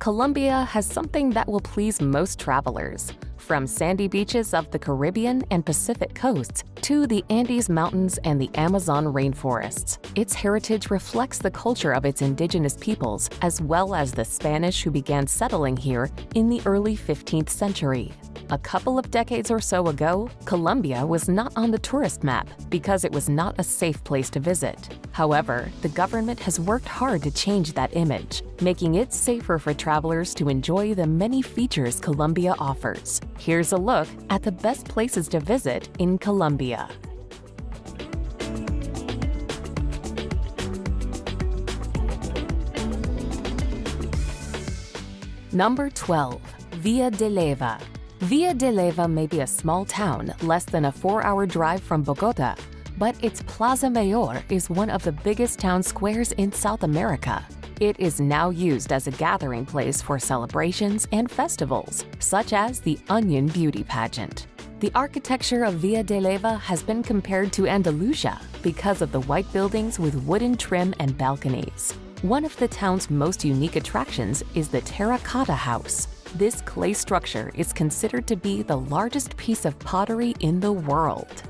Colombia has something that will please most travelers. From sandy beaches of the Caribbean and Pacific coasts to the Andes Mountains and the Amazon rainforests, its heritage reflects the culture of its indigenous peoples as well as the Spanish who began settling here in the early 15th century. A couple of decades or so ago, Colombia was not on the tourist map because it was not a safe place to visit. However, the government has worked hard to change that image, making it safer for travelers to enjoy the many features Colombia offers. Here's a look at the best places to visit in Colombia. Number 12. Villa de Leyva. Villa de Leyva may be a small town less than a 4-hour drive from Bogota, but its Plaza Mayor is one of the biggest town squares in South America. It is now used as a gathering place for celebrations and festivals, such as the Onion Beauty Pageant. The architecture of Villa de Leyva has been compared to Andalusia because of the white buildings with wooden trim and balconies. One of the town's most unique attractions is the Terracotta House. This clay structure is considered to be the largest piece of pottery in the world.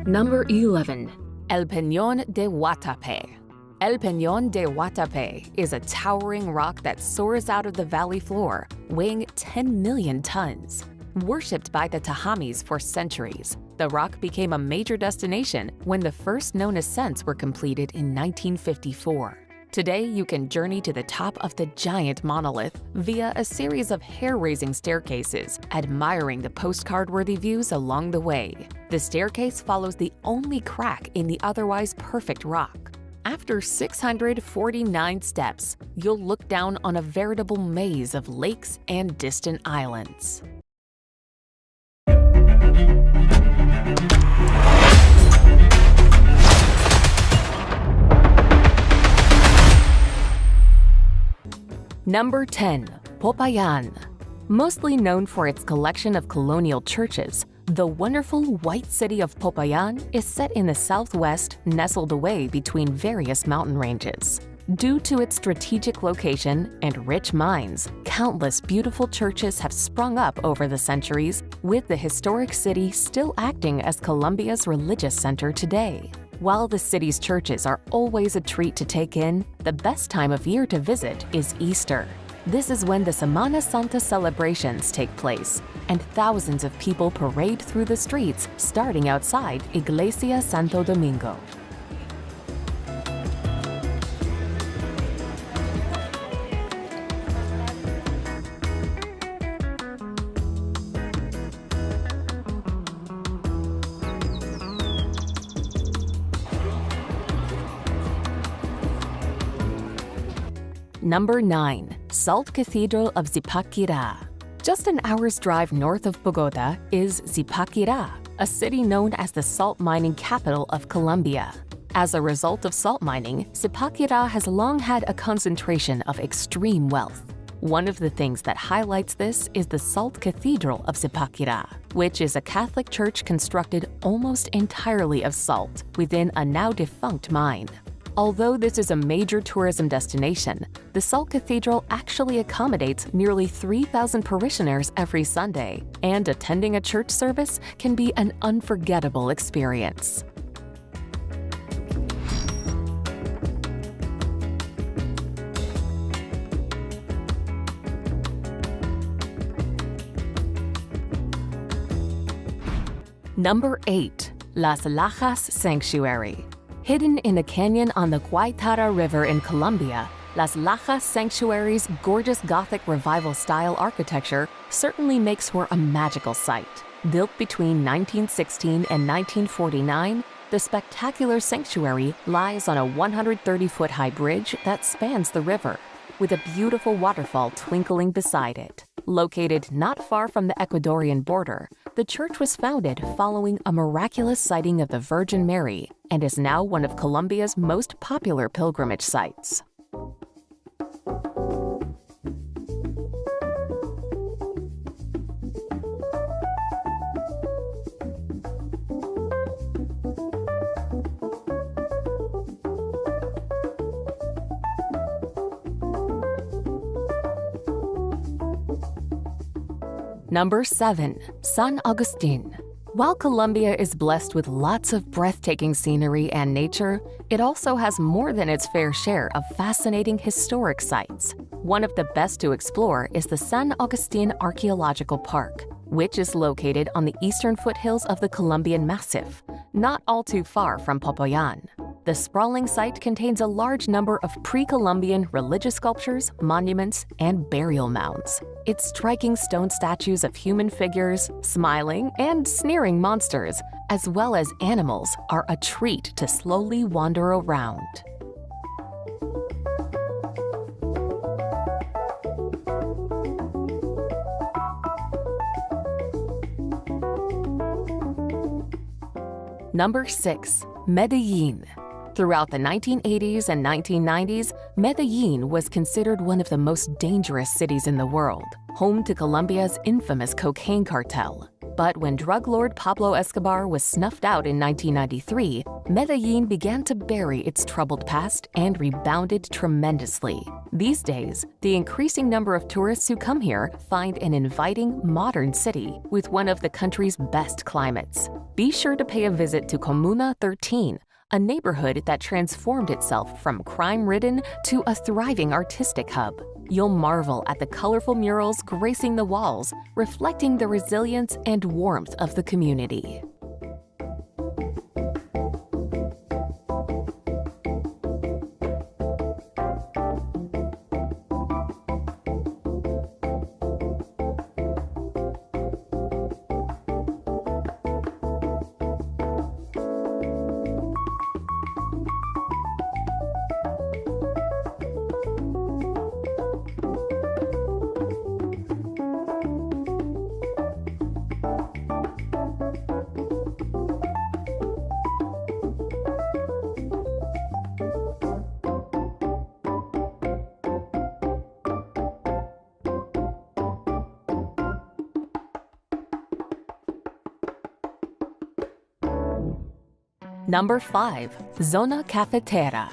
Number 11. El Peñón de Guatapé. El Peñón de Guatapé is a towering rock that soars out of the valley floor, weighing 10 million tons. Worshipped by the Tajamis for centuries, the rock became a major destination when the first known ascents were completed in 1954. Today, you can journey to the top of the giant monolith via a series of hair-raising staircases, admiring the postcard-worthy views along the way. The staircase follows the only crack in the otherwise perfect rock. After 649 steps, you'll look down on a veritable maze of lakes and distant islands. Number 10. Popayan. Mostly known for its collection of colonial churches, the wonderful white city of Popayan is set in the southwest, nestled away between various mountain ranges. Due to its strategic location and rich mines, countless beautiful churches have sprung up over the centuries, with the historic city still acting as Colombia's religious center today. While the city's churches are always a treat to take in, the best time of year to visit is Easter. This is when the Semana Santa celebrations take place, and thousands of people parade through the streets starting outside Iglesia Santo Domingo. Number 9. Salt Cathedral of Zipaquirá. Just an hour's drive north of Bogota is Zipaquirá, a city known as the salt mining capital of Colombia. As a result of salt mining, Zipaquirá has long had a concentration of extreme wealth. One of the things that highlights this is the Salt Cathedral of Zipaquirá, which is a Catholic church constructed almost entirely of salt within a now-defunct mine. Although this is a major tourism destination, the Salt Cathedral actually accommodates nearly 3,000 parishioners every Sunday, and attending a church service can be an unforgettable experience. Number 8. Las Lajas Sanctuary. Hidden in a canyon on the Guaitara River in Colombia, Las Lajas Sanctuary's gorgeous Gothic Revival-style architecture certainly makes for a magical sight. Built between 1916 and 1949, The spectacular sanctuary lies on a 130-foot-high bridge that spans the river, with a beautiful waterfall twinkling beside it. Located not far from the Ecuadorian border, the church was founded following a miraculous sighting of the Virgin Mary and is now one of Colombia's most popular pilgrimage sites. Number 7. San Agustin. While Colombia is blessed with lots of breathtaking scenery and nature, it also has more than its fair share of fascinating historic sites. One of the best to explore is the San Agustin Archaeological Park, which is located on the eastern foothills of the Colombian Massif, not all too far from Popayan. The sprawling site contains a large number of pre-Columbian religious sculptures, monuments, and burial mounds. Its striking stone statues of human figures, smiling and sneering monsters, as well as animals, are a treat to slowly wander around. Number 6. Medellin. Throughout the 1980s and 1990s, Medellin was considered one of the most dangerous cities in the world, home to Colombia's infamous cocaine cartel. But when drug lord Pablo Escobar was snuffed out in 1993, Medellin began to bury its troubled past and rebounded tremendously. These days, the increasing number of tourists who come here find an inviting, modern city with one of the country's best climates. Be sure to pay a visit to Comuna 13, a neighborhood that transformed itself from crime-ridden to a thriving artistic hub. You'll marvel at the colorful murals gracing the walls, reflecting the resilience and warmth of the community. Number 5. Zona Cafetera.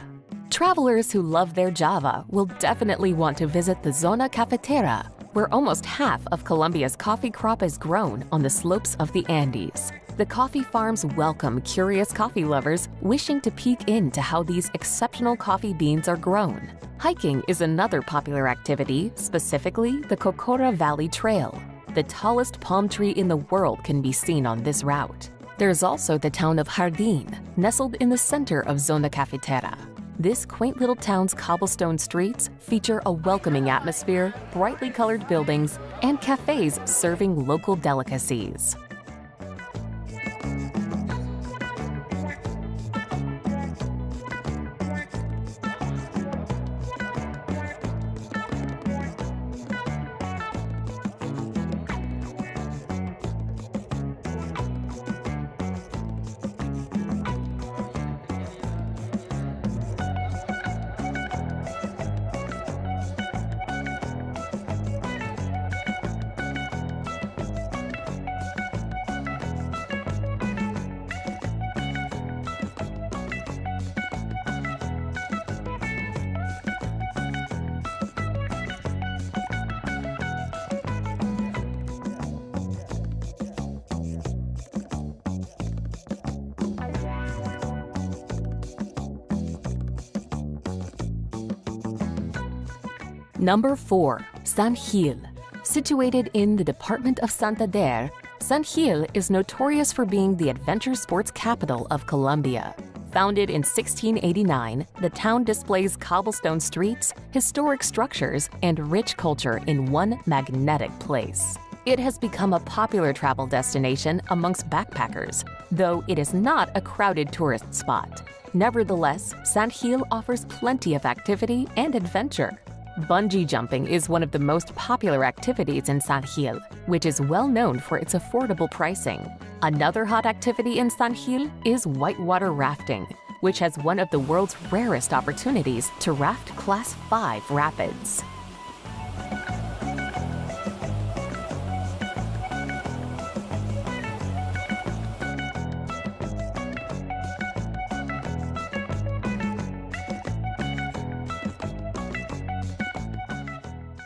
Travelers who love their Java will definitely want to visit the Zona Cafetera, where almost half of Colombia's coffee crop is grown on the slopes of the Andes. The coffee farms welcome curious coffee lovers wishing to peek into how these exceptional coffee beans are grown. Hiking is another popular activity, specifically the Cocora Valley Trail. The tallest palm tree in the world can be seen on this route. There's also the town of Jardín, nestled in the center of Zona Cafetera. This quaint little town's cobblestone streets feature a welcoming atmosphere, brightly colored buildings, and cafes serving local delicacies. Number 4. San Gil. Situated in the department of Santander, San Gil is notorious for being the adventure sports capital of Colombia. Founded in 1689, the town displays cobblestone streets, historic structures, and rich culture in one magnetic place. It has become a popular travel destination amongst backpackers, though it is not a crowded tourist spot. Nevertheless, Sant Gil offers plenty of activity and adventure. Bungee jumping is one of the most popular activities in Sant Gil, which is well known for its affordable pricing. Another hot activity in Sant Gil is whitewater rafting, which has one of the world's rarest opportunities to raft Class 5 rapids.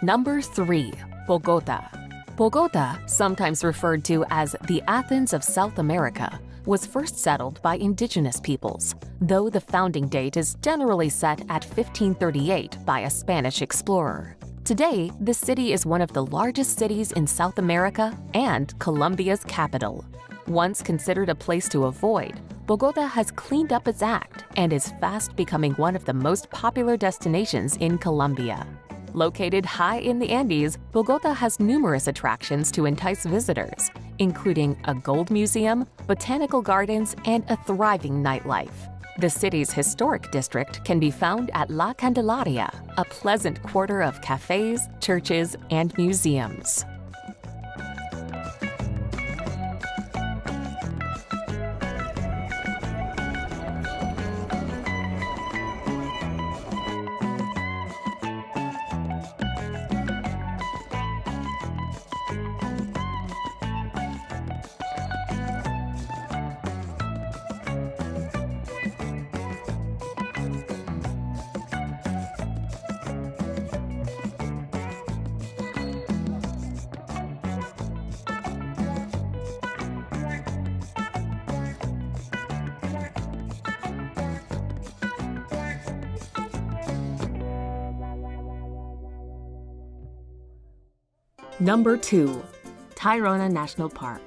Number 3. Bogota. Bogota, sometimes referred to as the Athens of South America, was first settled by indigenous peoples, though the founding date is generally set at 1538 by a Spanish explorer. Today, the city is one of the largest cities in South America and Colombia's capital. Once considered a place to avoid, Bogota has cleaned up its act and is fast becoming one of the most popular destinations in Colombia. Located high in the Andes, Bogota has numerous attractions to entice visitors, including a gold museum, botanical gardens, and a thriving nightlife. The city's historic district can be found at La Candelaria, a pleasant quarter of cafes, churches, and museums. Number 2. Tayrona National Park.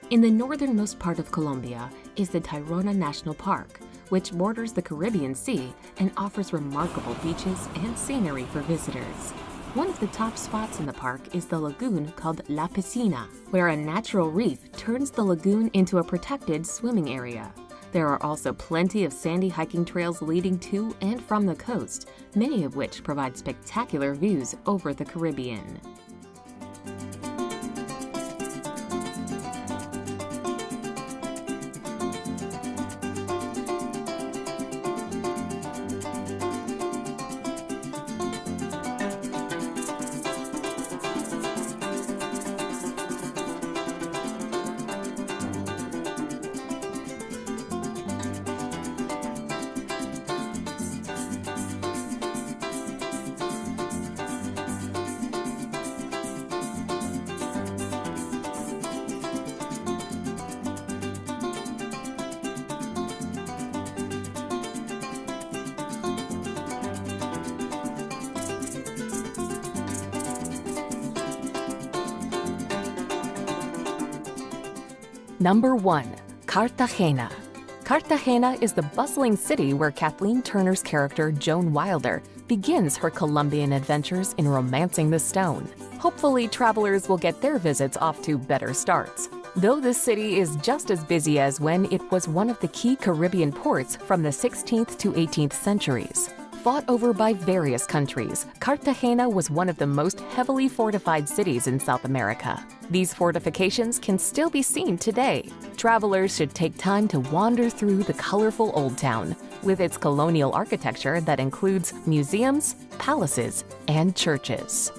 In the northernmost part of Colombia is the Tayrona National Park, which borders the Caribbean Sea and offers remarkable beaches and scenery for visitors. One of the top spots in the park is the lagoon called La Piscina, where a natural reef turns the lagoon into a protected swimming area. There are also plenty of sandy hiking trails leading to and from the coast, many of which provide spectacular views over the Caribbean. Number 1. Cartagena. Cartagena is the bustling city where Kathleen Turner's character Joan Wilder begins her Colombian adventures in romancing the stone. Hopefully, travelers will get their visits off to better starts, though this city is just as busy as when it was one of the key Caribbean ports from the 16th to 18th centuries. Fought over by various countries, Cartagena was one of the most heavily fortified cities in South America. These fortifications can still be seen today. Travelers should take time to wander through the colorful Old Town, with its colonial architecture that includes museums, palaces, and churches.